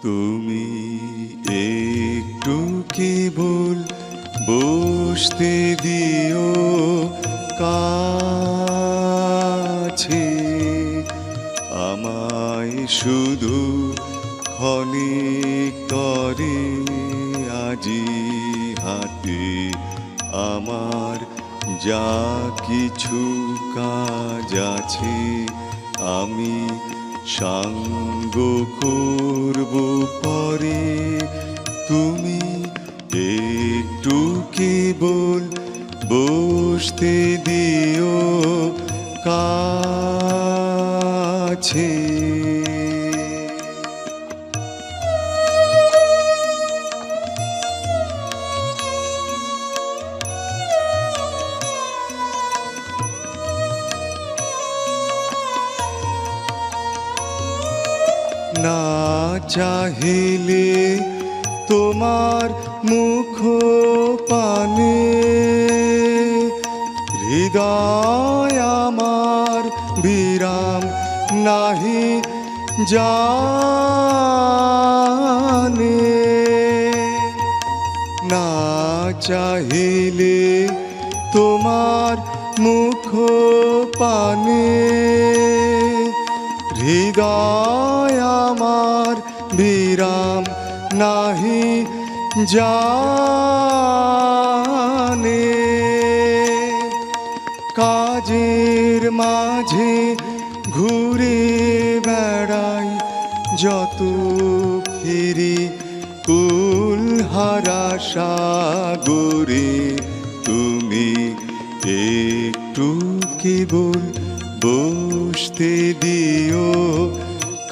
তুমি একটু কেবল বসতে দিও কাছে, আমায় শুধু ক্ষণিক তরে আজি হাতে আমার যা কিছু কাজ আছে আমি সাঙ্গ করব পরে। তুমি একটু কেবল বসতে দিও কাছে। না চাহিলে তোমার মুখ পানে হৃদয় আমার বিরাম নাহি জানে। না চাহিলে তোমার মুখ পানে হৃদয় আমার বিরাম নাহি জানে। কাজের মাঝে ঘুরে বেড়াই যত ফিরি কুলহারা সাগরে। তুমি একটু কেবল বসতে দিও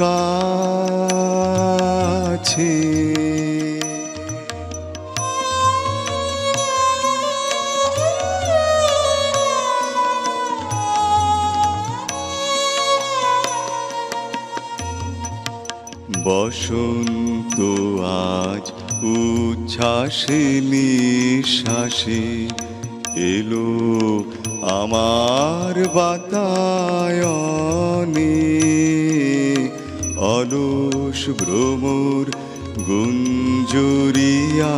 কাছে। বসন্ত আজ উচ্ছ্বাসে নিঃশ্বাসে এলো আমার বাতায়নে। অলস ভ্রমর গুঞ্জরিয়া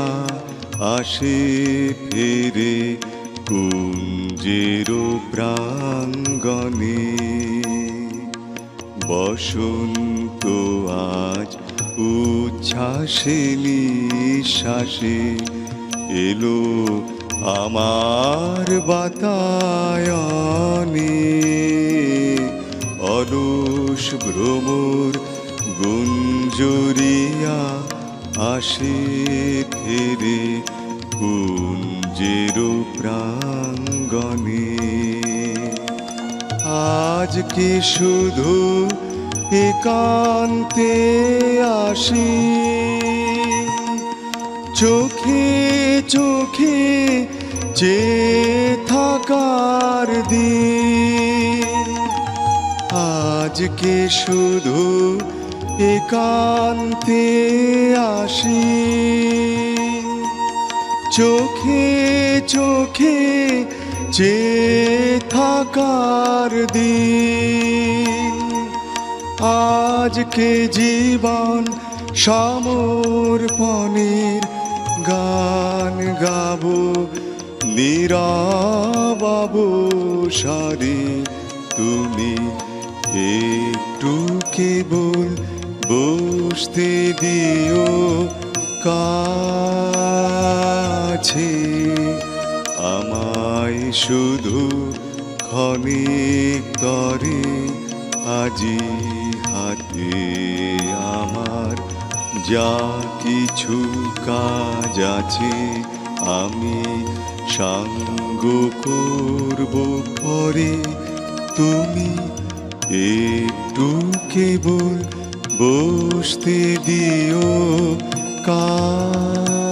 আসে ফেরে কুঞ্জের প্রাঙ্গণে। বসন্ত আজ উচ্ছ্বাসে নিঃশ্বাসে এলো আমার বাতায়নে। অলস ভ্রমর গুঞ্জরিয়া আসে ফেরে কুঞ্জের প্রাঙ্গণে। আজকে শুধু একান্তে আসি চোখে চোখে যে থাকার দিন। আজকে শুধু একান্তে আসি চোখে চোখে যে থাকার দিন। আজকে জীবন সমর্পণের গান গাবো নীরব অবসরে। তুমি একটু কেবল বসতে দিও কাছে, আমায় শুধু ক্ষণিক তরে আজি হাতে আমার যা কিছু কাজ আছে আমি সাঙ্গ করব পরে। তুমি একটু কেবল বসতে দিও কাছে।